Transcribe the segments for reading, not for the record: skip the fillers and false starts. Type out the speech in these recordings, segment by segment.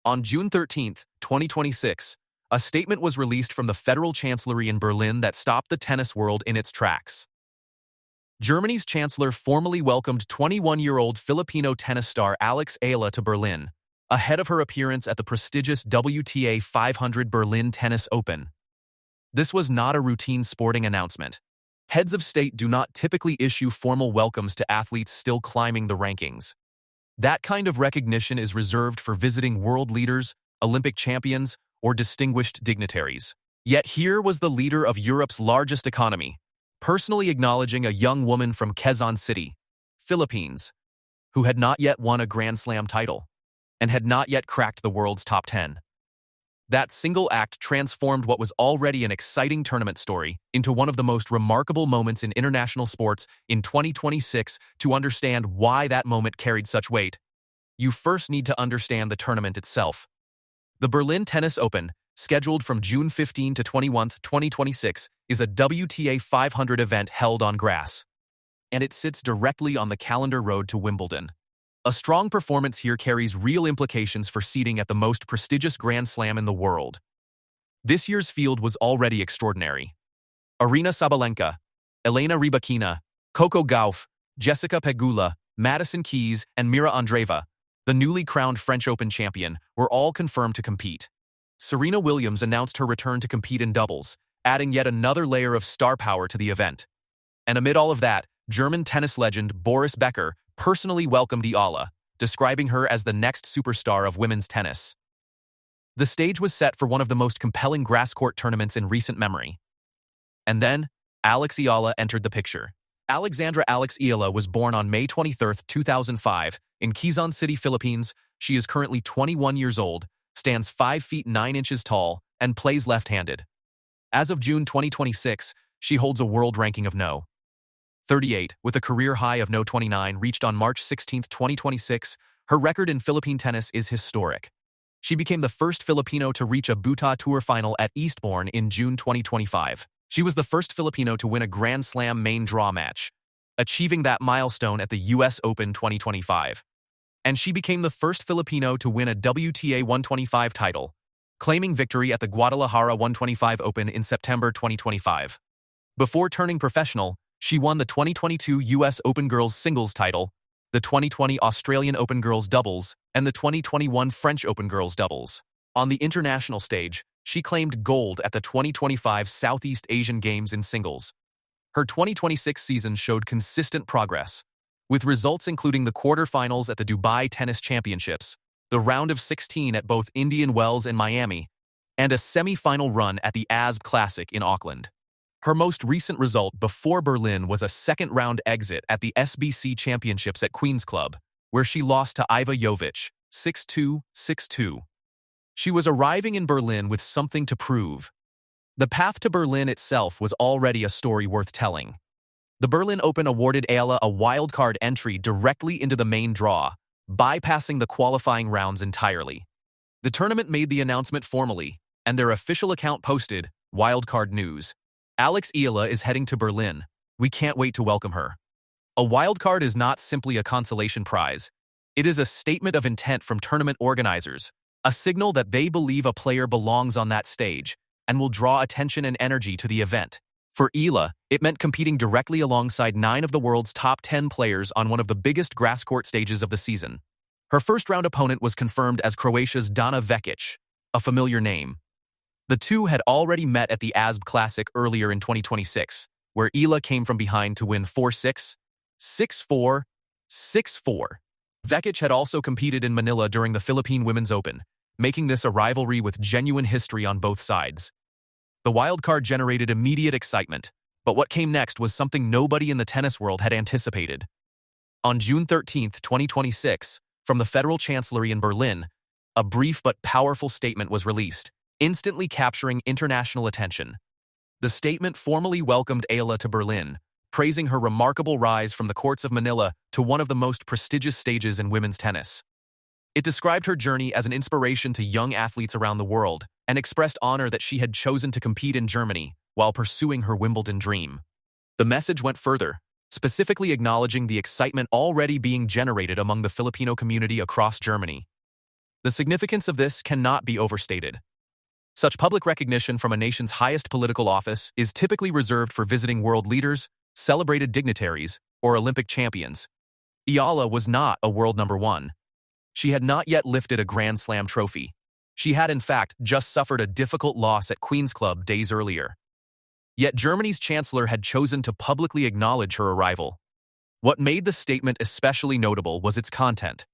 On June 13, 2026, a statement was released from the Federal Chancellery in Berlin that stopped the tennis world in its tracks. Germany's chancellor formally welcomed 21-year-old Filipino tennis star Alex Eala to Berlin, ahead of her appearance at the prestigious WTA 500 Berlin Tennis Open. This was not a routine sporting announcement. Heads of state do not typically issue formal welcomes to athletes still climbing the rankings. That kind of recognition is reserved for visiting world leaders, Olympic champions, or distinguished dignitaries. Yet here was the leader of Europe's largest economy, personally acknowledging a young woman from Quezon City, Philippines, who had not yet won a Grand Slam title and had not yet cracked the world's top 10. That single act transformed what was already an exciting tournament story into one of the most remarkable moments in international sports in 2026. To understand why that moment carried such weight, you first need to understand the tournament itself. The Berlin Tennis Open, scheduled from June 15 to 21, 2026, is a WTA 500 event held on grass, and it sits directly on the calendar road to Wimbledon. A strong performance here carries real implications for seeding at the most prestigious Grand Slam in the world. This year's field was already extraordinary. Aryna Sabalenka, Elena Rybakina, Coco Gauff, Jessica Pegula, Madison Keys, and Mira Andreeva, the newly crowned French Open champion, were all confirmed to compete. Serena Williams announced her return to compete in doubles, adding yet another layer of star power to the event. And amid all of that, German tennis legend Boris Becker personally welcomed Eala, describing her as the next superstar of women's tennis. The stage was set for one of the most compelling grass court tournaments in recent memory. And then, Alex Eala entered the picture. Alexandra Alex Eala was born on May 23, 2005, in Quezon City, Philippines. She is currently 21 years old, stands 5 feet 9 inches tall, and plays left-handed. As of June 2026, she holds a world ranking of No. 38, with a career high of No. 29 reached on March 16, 2026. Her record in Philippine tennis is historic. She became the first Filipino to reach a Buta Tour final at Eastbourne in June 2025. She was the first Filipino to win a Grand Slam main draw match, achieving that milestone at the US Open 2025. And she became the first Filipino to win a WTA 125 title, claiming victory at the Guadalajara 125 Open in September 2025. Before turning professional, she won the 2022 US Open Girls Singles title, the 2020 Australian Open Girls Doubles, and the 2021 French Open Girls Doubles. On the international stage, she claimed gold at the 2025 Southeast Asian Games in singles. Her 2026 season showed consistent progress, with results including the quarterfinals at the Dubai Tennis Championships, the round of 16 at both Indian Wells and Miami, and a semi-final run at the ASB Classic in Auckland. Her most recent result before Berlin was a second-round exit at the SBC Championships at Queen's Club, where she lost to Iva Jovic, 6-2, 6-2. She was arriving in Berlin with something to prove. The path to Berlin itself was already a story worth telling. The Berlin Open awarded Eala a wildcard entry directly into the main draw, bypassing the qualifying rounds entirely. The tournament made the announcement formally, and their official account posted, "Wildcard news. Alex Eala is heading to Berlin. We can't wait to welcome her." A wildcard is not simply a consolation prize. It is a statement of intent from tournament organizers, a signal that they believe a player belongs on that stage and will draw attention and energy to the event. For Eala, it meant competing directly alongside 9 of the world's top 10 players on one of the biggest grass court stages of the season. Her first-round opponent was confirmed as Croatia's Dana Vekic, a familiar name. The two had already met at the ASB Classic earlier in 2026, where Eala came from behind to win 4-6, 6-4, 6-4. Vekic had also competed in Manila during the Philippine Women's Open, making this a rivalry with genuine history on both sides. The wildcard generated immediate excitement, but what came next was something nobody in the tennis world had anticipated. On June 13, 2026, from the Federal Chancellery in Berlin, a brief but powerful statement was released, instantly capturing international attention. The statement formally welcomed Eala to Berlin, praising her remarkable rise from the courts of Manila to one of the most prestigious stages in women's tennis. It described her journey as an inspiration to young athletes around the world and expressed honor that she had chosen to compete in Germany while pursuing her Wimbledon dream. The message went further, specifically acknowledging the excitement already being generated among the Filipino community across Germany. The significance of this cannot be overstated. Such public recognition from a nation's highest political office is typically reserved for visiting world leaders, celebrated dignitaries, or Olympic champions. Eala was not a world number one. She had not yet lifted a Grand Slam trophy. She had, in fact, just suffered a difficult loss at Queen's Club days earlier. Yet Germany's chancellor had chosen to publicly acknowledge her arrival. What made the statement especially notable was its content.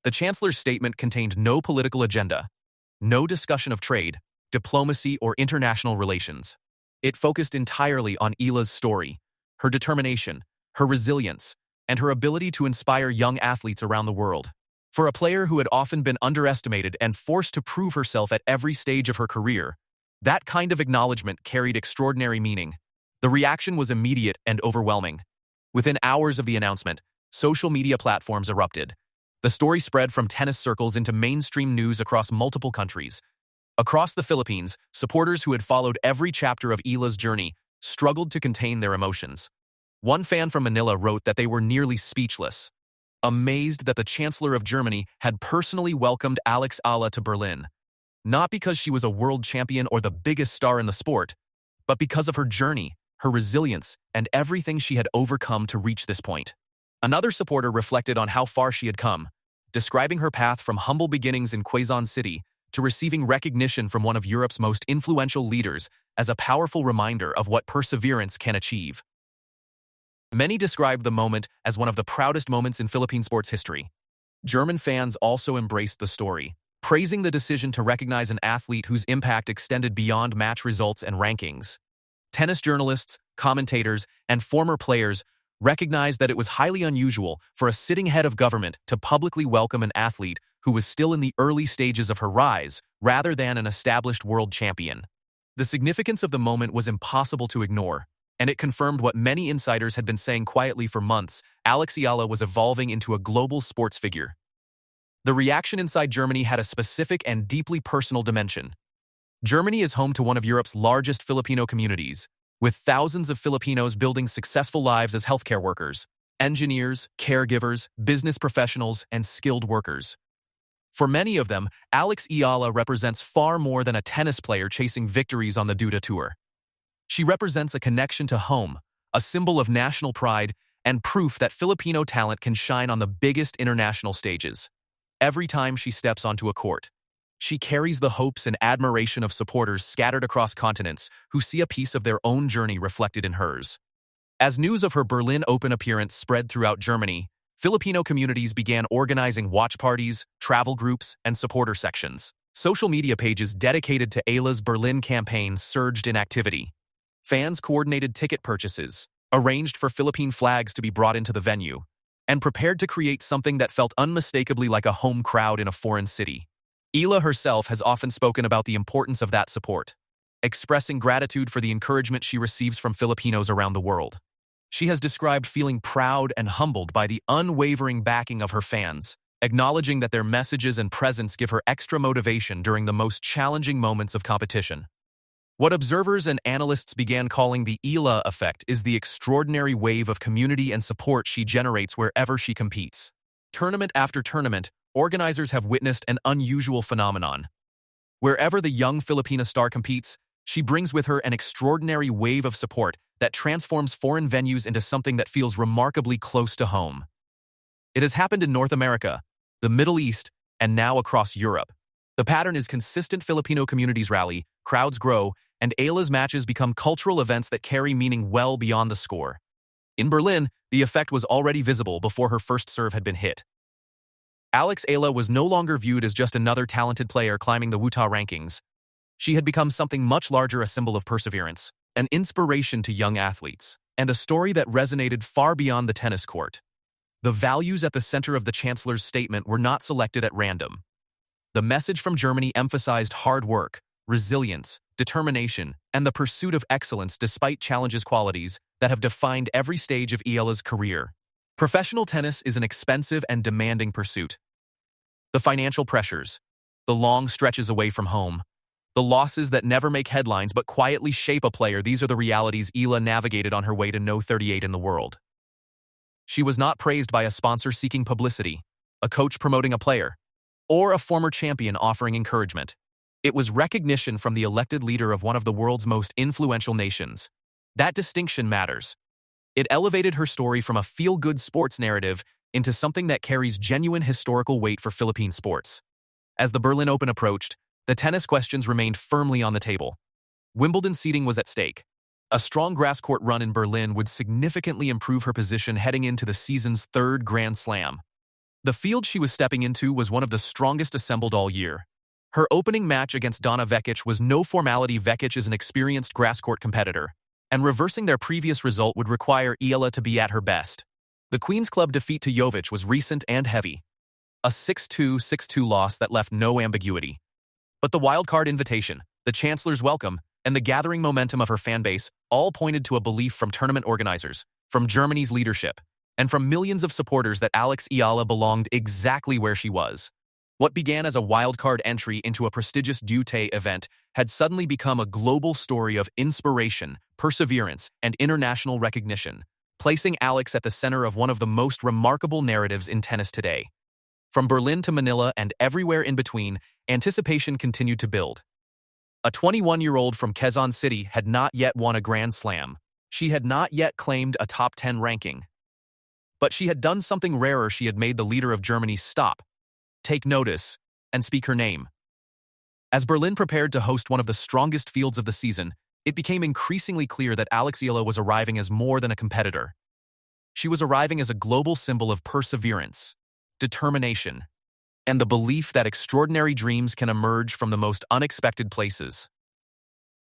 The chancellor's statement contained no political agenda, no discussion of trade, diplomacy, or international relations. It focused entirely on Eala's story, her determination, her resilience, and her ability to inspire young athletes around the world. For a player who had often been underestimated and forced to prove herself at every stage of her career, that kind of acknowledgement carried extraordinary meaning. The reaction was immediate and overwhelming. Within hours of the announcement, social media platforms erupted. The story spread from tennis circles into mainstream news across multiple countries. Across the Philippines, supporters who had followed every chapter of Eala's journey struggled to contain their emotions. One fan from Manila wrote that they were nearly speechless, amazed that the Chancellor of Germany had personally welcomed Alex Eala to Berlin, not because she was a world champion or the biggest star in the sport, but because of her journey, her resilience, and everything she had overcome to reach this point. Another supporter reflected on how far she had come, describing her path from humble beginnings in Quezon City to receiving recognition from one of Europe's most influential leaders as a powerful reminder of what perseverance can achieve. Many described the moment as one of the proudest moments in Philippine sports history. German fans also embraced the story, praising the decision to recognize an athlete whose impact extended beyond match results and rankings. Tennis journalists, commentators, and former players recognized that it was highly unusual for a sitting head of government to publicly welcome an athlete who was still in the early stages of her rise, rather than an established world champion. The significance of the moment was impossible to ignore, and it confirmed what many insiders had been saying quietly for months: Alex Eala was evolving into a global sports figure. The reaction inside Germany had a specific and deeply personal dimension. Germany is home to one of Europe's largest Filipino communities, with thousands of Filipinos building successful lives as healthcare workers, engineers, caregivers, business professionals, and skilled workers. For many of them, Alex Eala represents far more than a tennis player chasing victories on the Duda Tour. She represents a connection to home, a symbol of national pride, and proof that Filipino talent can shine on the biggest international stages. Every time she steps onto a court, she carries the hopes and admiration of supporters scattered across continents who see a piece of their own journey reflected in hers. As news of her Berlin Open appearance spread throughout Germany, Filipino communities began organizing watch parties, travel groups, and supporter sections. Social media pages dedicated to Eala's Berlin campaign surged in activity. Fans coordinated ticket purchases, arranged for Philippine flags to be brought into the venue, and prepared to create something that felt unmistakably like a home crowd in a foreign city. Eala herself has often spoken about the importance of that support, expressing gratitude for the encouragement she receives from Filipinos around the world. She has described feeling proud and humbled by the unwavering backing of her fans, acknowledging that their messages and presence give her extra motivation during the most challenging moments of competition. What observers and analysts began calling the Eala effect is the extraordinary wave of community and support she generates wherever she competes. Tournament after tournament, organizers have witnessed an unusual phenomenon. Wherever the young Filipina star competes, she brings with her an extraordinary wave of support that transforms foreign venues into something that feels remarkably close to home. It has happened in North America, the Middle East, and now across Europe. The pattern is consistent: Filipino communities rally, crowds grow, and Eala's matches become cultural events that carry meaning well beyond the score. In Berlin, the effect was already visible before her first serve had been hit. Alex Eala was no longer viewed as just another talented player climbing the WTA rankings. She had become something much larger: a symbol of perseverance, an inspiration to young athletes, and a story that resonated far beyond the tennis court. The values at the center of the Chancellor's statement were not selected at random. The message from Germany emphasized hard work, resilience, determination, and the pursuit of excellence despite challenges, qualities that have defined every stage of Eala's career. Professional tennis is an expensive and demanding pursuit. The financial pressures, the long stretches away from home, the losses that never make headlines but quietly shape a player — these are the realities Eala navigated on her way to No. 38 in the world. She was not praised by a sponsor seeking publicity, a coach promoting a player, or a former champion offering encouragement. It was recognition from the elected leader of one of the world's most influential nations. That distinction matters. It elevated her story from a feel-good sports narrative into something that carries genuine historical weight for Philippine sports. As the Berlin Open approached, the tennis questions remained firmly on the table. Wimbledon seeding was at stake. A strong grass court run in Berlin would significantly improve her position heading into the season's third Grand Slam. The field she was stepping into was one of the strongest assembled all year. Her opening match against Donna Vekic was no formality. Vekic is an experienced grass court competitor, and reversing their previous result would require Eala to be at her best. The Queen's Club defeat to Jovic was recent and heavy. A 6-2, 6-2 loss that left no ambiguity. But the wildcard invitation, the Chancellor's welcome, and the gathering momentum of her fanbase all pointed to a belief from tournament organizers, from Germany's leadership, and from millions of supporters that Alex Eala belonged exactly where she was. What began as a wildcard entry into a prestigious Dute event had suddenly become a global story of inspiration, perseverance, and international recognition, placing Alex at the center of one of the most remarkable narratives in tennis today. From Berlin to Manila and everywhere in between, anticipation continued to build. A 21-year-old from Quezon City had not yet won a Grand Slam. She had not yet claimed a top 10 ranking. But she had done something rarer. She had made the leader of Germany stop, take notice, and speak her name. As Berlin prepared to host one of the strongest fields of the season, it became increasingly clear that Alex Eala was arriving as more than a competitor. She was arriving as a global symbol of perseverance, determination, and the belief that extraordinary dreams can emerge from the most unexpected places.